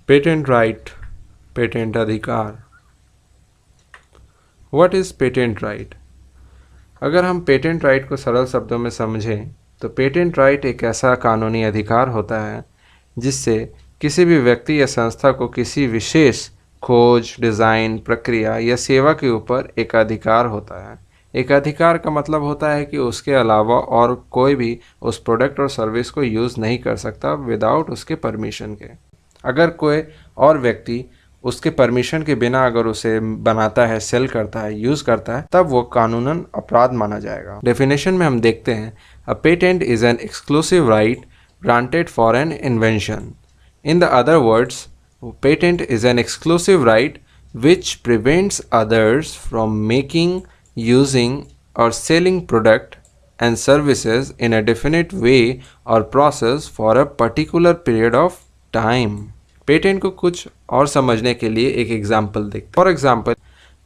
Patent right, patent अधिकार। What is patent right? अगर हम पेटेंट राइट को सरल शब्दों में समझें तो पेटेंट राइट एक ऐसा कानूनी अधिकार होता है जिससे किसी भी व्यक्ति या संस्था को किसी विशेष खोज, डिज़ाइन, प्रक्रिया या सेवा के ऊपर एक अधिकार होता है। एक अधिकार का मतलब होता है कि उसके अलावा और कोई भी उस प्रोडक्ट और सर्विस को यूज़ नहीं कर सकता विदाउट उसके परमिशन के। अगर कोई और व्यक्ति उसके परमिशन के बिना अगर उसे बनाता है, सेल करता है, यूज़ करता है, तब वो कानूनन अपराध माना जाएगा। डेफिनेशन में हम देखते हैं, a patent is an exclusive right granted for an invention. In the other words, patent is an exclusive right which prevents others from making, using or selling product and services in a definite way or process for a particular period of time. Patent को कुछ और समझने के लिए एक example देखते हैं। For example,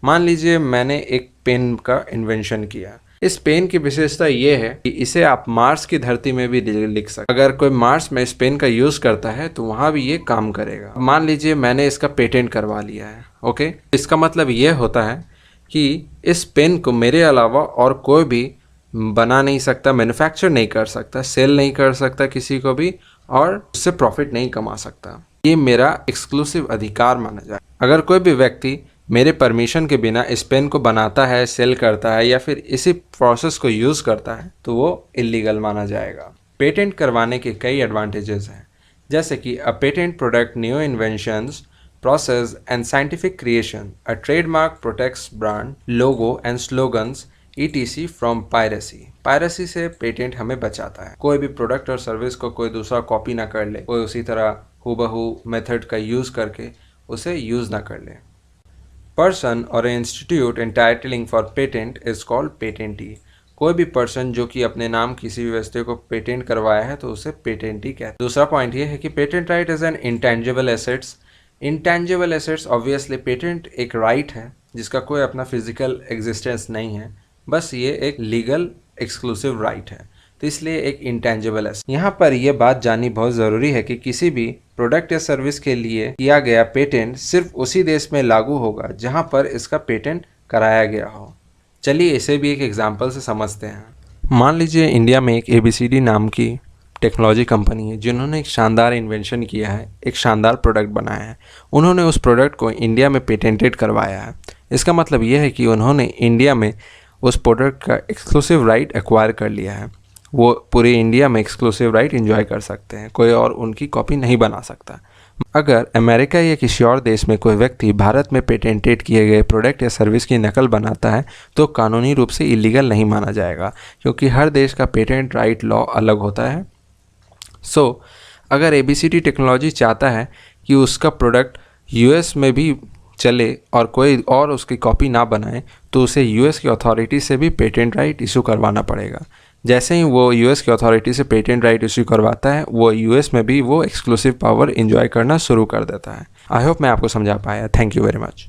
मान लीजिए मैंने एक पेन का इन्वेंशन किया। इस पेन की विशेषता ये है कि इसे आप मार्स की धरती में भी लिख सकते। अगर कोई मार्स में इस पेन का यूज़ करता है तो वहाँ भी ये काम करेगा। मान लीजिए मैंने इसका पेटेंट करवा लिया है। ओके, इसका मतलब ये होता है कि इस पेन को मेरे अलावा और कोई भी बना नहीं सकता, मैन्युफैक्चर नहीं कर सकता, सेल नहीं कर सकता किसी को भी, और उससे प्रॉफिट नहीं कमा सकता। ये मेरा एक्सक्लूसिव अधिकार माना जाए। अगर कोई भी व्यक्ति मेरे परमिशन के बिना इस पेन को बनाता है, सेल करता है या फिर इसी प्रोसेस को यूज़ करता है तो वो इलीगल माना जाएगा। पेटेंट करवाने के कई एडवांटेजेस हैं, जैसे कि a patent product new inventions, process and scientific creation. A trademark protects brand, logo and slogans ETC from piracy. Piracy से पेटेंट हमें बचाता है। कोई भी प्रोडक्ट और सर्विस को कोई दूसरा कॉपी ना कर ले, कोई उसी तरह हूबहू मेथड का यूज़ करके उसे यूज़ ना कर ले। पर्सन और institute entitling for patent is called patentee. कोई भी पर्सन जो कि अपने नाम किसी भी वस्तु को पेटेंट करवाया है तो उसे पेटेंटी कहते हैं। दूसरा पॉइंट ये है कि patent right is an intangible assets. Intangible assets, obviously patent एक राइट है जिसका कोई अपना फिजिकल एग्जिस्टेंस नहीं है, बस ये एक लीगल एक्सक्लूसिव राइट है, तो इसलिए एक इंटेंजिबल एसेट। यहाँ पर यह बात जाननी बहुत ज़रूरी है कि किसी भी प्रोडक्ट या सर्विस के लिए किया गया पेटेंट सिर्फ उसी देश में लागू होगा जहाँ पर इसका पेटेंट कराया गया हो। चलिए इसे भी एक एग्जांपल से समझते हैं। मान लीजिए इंडिया में एक ABCD नाम की टेक्नोलॉजी कंपनी है जिन्होंने एक शानदार इन्वेंशन किया है, एक शानदार प्रोडक्ट बनाया है। उन्होंने उस प्रोडक्ट को इंडिया में पेटेंटेड करवाया है। इसका मतलब यह है कि उन्होंने इंडिया में उस प्रोडक्ट का एक्सक्लूसिव राइट एक्वायर कर लिया है। वो पूरे इंडिया में एक्सक्लूसिव राइट एंजॉय कर सकते हैं, कोई और उनकी कॉपी नहीं बना सकता। अगर अमेरिका या किसी और देश में कोई व्यक्ति भारत में पेटेंटेड किए गए प्रोडक्ट या सर्विस की नकल बनाता है तो कानूनी रूप से इलीगल नहीं माना जाएगा, क्योंकि हर देश का पेटेंट राइट लॉ अलग होता है। अगर ABCD टेक्नोलॉजी चाहता है कि उसका प्रोडक्ट US में भी चले और कोई और उसकी कॉपी ना बनाए तो उसे US की अथॉरिटी से भी पेटेंट राइट इशू करवाना पड़ेगा। जैसे ही वो US की अथॉरिटी से पेटेंट राइट इशू करवाता है, वो US में भी वो एक्सक्लूसिव पावर एंजॉय करना शुरू कर देता है। आई होप मैं आपको समझा पाया। Thank you very much.